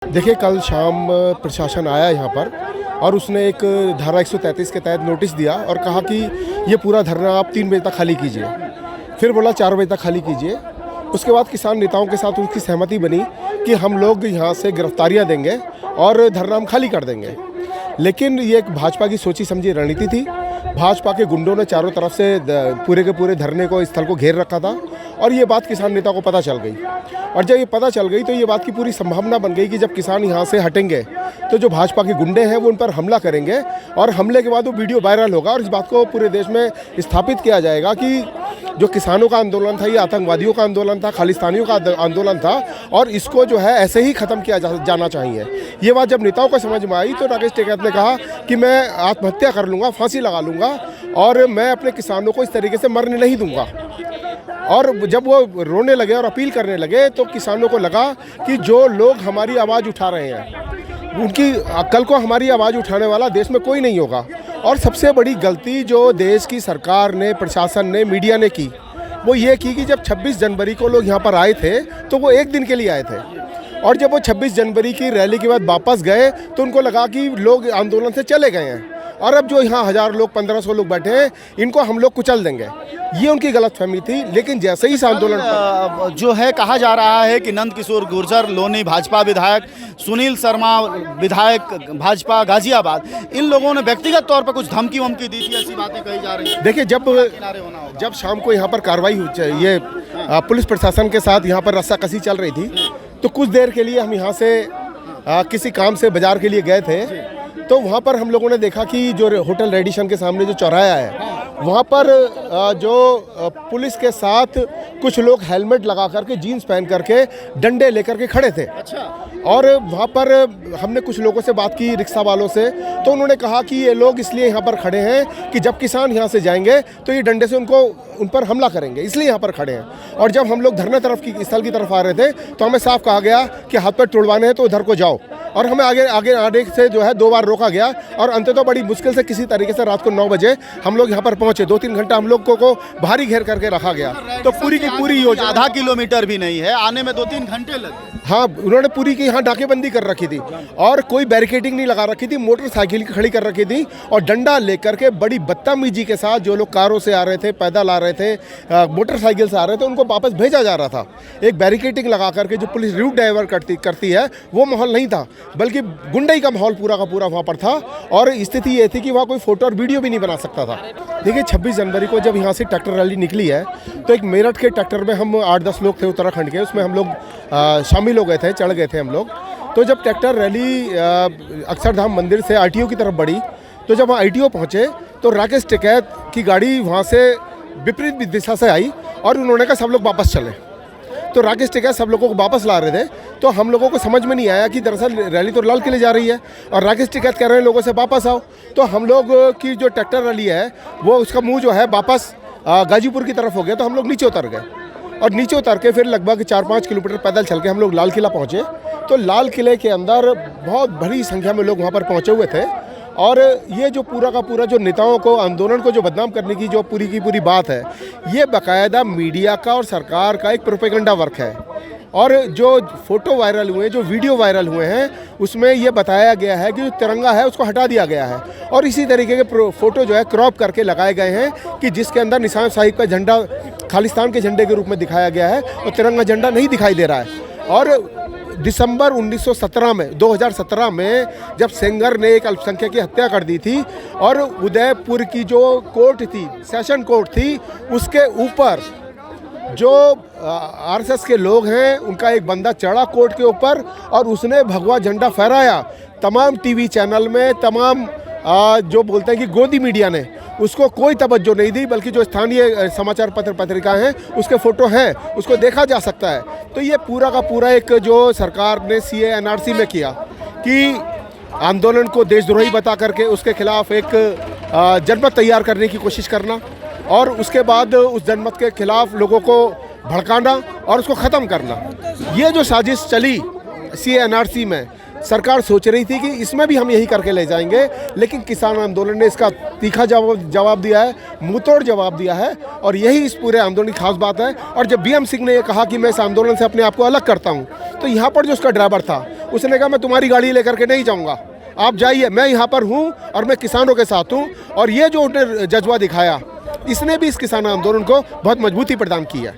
देखिए, कल शाम प्रशासन आया यहाँ पर और उसने एक धारा 133 के तहत नोटिस दिया और कहा कि ये पूरा धरना आप 3 बजे तक खाली कीजिए। फिर बोला 4 बजे तक खाली कीजिए। उसके बाद किसान नेताओं के साथ उसकी सहमति बनी कि हम लोग यहाँ से गिरफ्तारियाँ देंगे और धरना हम खाली कर देंगे। लेकिन ये एक भाजपा की सोची समझी रणनीति थी। भाजपा के गुंडों ने चारों तरफ से पूरे के पूरे धरने को, स्थल को घेर रखा था और ये बात किसान नेता को पता चल गई। और जब ये पता चल गई तो ये बात की पूरी संभावना बन गई कि जब किसान यहाँ से हटेंगे तो जो भाजपा के गुंडे हैं वो उन पर हमला करेंगे और हमले के बाद वो वीडियो वायरल होगा और इस बात को पूरे देश में स्थापित किया जाएगा कि जो किसानों का आंदोलन था ये आतंकवादियों का आंदोलन था, खालिस्तानियों का आंदोलन था और इसको जो है ऐसे ही ख़त्म किया जाना चाहिए। ये बात जब नेताओं को समझ में आई तो राकेश टिकैत ने कहा कि मैं आत्महत्या कर लूँगा, फांसी लगा लूँगा और मैं अपने किसानों को इस तरीके से मरने नहीं दूँगा। और जब वो रोने लगे और अपील करने लगे तो किसानों को लगा कि जो लोग हमारी आवाज़ उठा रहे हैं उनकी कल को हमारी आवाज़ उठाने वाला देश में कोई नहीं होगा। और सबसे बड़ी गलती जो देश की सरकार ने, प्रशासन ने, मीडिया ने की वो ये की कि जब 26 जनवरी को लोग यहाँ पर आए थे तो वो एक दिन के लिए आए थे और जब वो 26 जनवरी की रैली के बाद वापस गए तो उनको लगा कि लोग आंदोलन से चले गए हैं और अब जो यहाँ 1000 लोग, 1500 लोग बैठे हैं इनको हम लोग कुचल देंगे। ये उनकी गलतफहमी थी। लेकिन जैसे ही इस आंदोलन जो है कहा जा रहा है कि नंद किशोर गुर्जर लोनी भाजपा विधायक, सुनील शर्मा विधायक भाजपा गाजियाबाद, इन लोगों ने व्यक्तिगत तौर पर कुछ धमकी वमकी दी थी, ऐसी बातें कही जा रही हैं। देखिए, जब शाम को यहाँ पर कार्रवाई ये पुलिस प्रशासन के साथ यहाँ पर रस्साकसी चल रही थी तो कुछ देर के लिए हम यहाँ से किसी काम से बाजार के लिए गए थे तो वहाँ पर हम लोगों ने देखा कि जो होटल रेडिशन के सामने जो चौराहा है वहाँ पर जो पुलिस के साथ कुछ लोग हेलमेट लगा करके, जीन्स पहन करके, डंडे लेकर के खड़े थे। और वहाँ पर हमने कुछ लोगों से बात की, रिक्शा वालों से, तो उन्होंने कहा कि ये लोग इसलिए यहाँ पर खड़े हैं कि जब किसान यहाँ से जाएंगे तो ये डंडे से उन पर हमला करेंगे, इसलिए यहाँ पर खड़े हैं। और जब हम लोग धरना स्थल की तरफ आ रहे थे तो हमें साफ कहा गया कि हाथ पैर तोड़वाने हैं तो उधर को जाओ। और हमें आगे से जो है 2 बार रोका गया और अंततः बड़ी मुश्किल से किसी तरीके से रात को 9 बजे हम लोग यहाँ पर पहुँचे। 2-3 घंटा हम लोग को बाहरी घेर करके रखा गया। तो पूरी की पूरी योजना, आधा किलोमीटर भी नहीं है, आने में 2-3 घंटे लगे। हाँ, उन्होंने पूरी की यहाँ नाकेबंदी कर रखी थी और कोई बैरिकेडिंग नहीं लगा रखी थी, मोटरसाइकिल खड़ी कर रखी थी और डंडा लेकर के बड़ी बदतमीजी के साथ जो लोग कारों से आ रहे थे, पैदल आ रहे थे, मोटरसाइकिल से आ रहे थे, उनको वापस भेजा जा रहा था। एक बैरिकेडिंग लगा करके जो पुलिस रूट डाइवर्ट करती है वो माहौल नहीं था, बल्कि गुंडई का माहौल पूरा का पूरा वहाँ पर था। और स्थिति ये थी कि वहाँ कोई फोटो और वीडियो भी नहीं बना सकता था। देखिए, 26 जनवरी को जब यहाँ से ट्रैक्टर रैली निकली है तो एक मेरठ के ट्रैक्टर में हम 8-10 लोग थे उत्तराखंड के, उसमें हम लोग शामिल हो गए थे, चढ़ गए थे हम लोग। तो जब ट्रैक्टर रैली अक्षरधाम मंदिर से ITO की तरफ बढ़ी तो जब वहाँ ITO पहुँचे तो राकेश टिकैत की गाड़ी वहाँ से विपरीत दिशा से आई और उन्होंने कहा सब लोग वापस चले। तो राकेश टिकैत सब लोगों को वापस ला रहे थे तो हम लोगों को समझ में नहीं आया कि दरअसल रैली तो लाल किले जा रही है और राकेश टिकैत कह रहे हैं लोगों से वापस आओ। तो हम लोग की जो ट्रैक्टर रैली है वो उसका मुंह जो है वापस गाजीपुर की तरफ हो गया। तो हम लोग नीचे उतर गए और नीचे उतर के फिर लगभग 4-5 किलोमीटर पैदल चल के हम लोग लाल किला पहुँचे। तो लाल किले के अंदर बहुत बड़ी संख्या में लोग वहाँ पर पहुँचे हुए थे और ये जो पूरा का पूरा जो नेताओं को, आंदोलन को जो बदनाम करने की जो पूरी की पूरी बात है, ये बाकायदा मीडिया का और सरकार का एक प्रोपेगेंडा वर्क है। और जो फोटो वायरल हुए, जो वीडियो वायरल हुए हैं, उसमें ये बताया गया है कि जो तिरंगा है उसको हटा दिया गया है और इसी तरीके के फोटो जो है क्रॉप करके लगाए गए हैं कि जिसके अंदर निशान साहिब का झंडा खालिस्तान के झंडे के रूप में दिखाया गया है और तिरंगा झंडा नहीं दिखाई दे रहा है। और दिसंबर 2017 में जब सेंगर ने एक अल्पसंख्यक की हत्या कर दी थी और उदयपुर की जो कोर्ट थी, सेशन कोर्ट थी, उसके ऊपर जो RSS के लोग हैं उनका एक बंदा चढ़ा कोर्ट के ऊपर और उसने भगवा झंडा फहराया। तमाम TV चैनल में, तमाम जो बोलते हैं कि गोदी मीडिया ने उसको कोई तवज्जो नहीं दी, बल्कि जो स्थानीय समाचार पत्र पत्रिका हैं उसके फ़ोटो हैं, उसको देखा जा सकता है। तो ये पूरा का पूरा एक जो सरकार ने CA NRC में किया कि आंदोलन को देशद्रोही बता करके उसके खिलाफ एक जनमत तैयार करने की कोशिश करना और उसके बाद उस जनमत के खिलाफ लोगों को भड़काना और उसको ख़त्म करना, ये जो साजिश चली CA NRC में, सरकार सोच रही थी कि इसमें भी हम यही करके ले जाएंगे। लेकिन किसान आंदोलन ने इसका तीखा जवाब दिया है, मुंहतोड़ जवाब दिया है और यही इस पूरे आंदोलन की खास बात है। और जब BM सिंह ने ये कहा कि मैं इस आंदोलन से अपने आप को अलग करता हूँ, तो यहाँ पर जो उसका ड्राइवर था उसने कहा मैं तुम्हारी गाड़ी लेकर के नहीं जाऊँगा, आप जाइए, मैं यहाँ पर हूँ और मैं किसानों के साथ हूँ। और ये जो उन्होंने जज्बा दिखाया, इसने भी इस किसान आंदोलन को बहुत मजबूती प्रदान की है।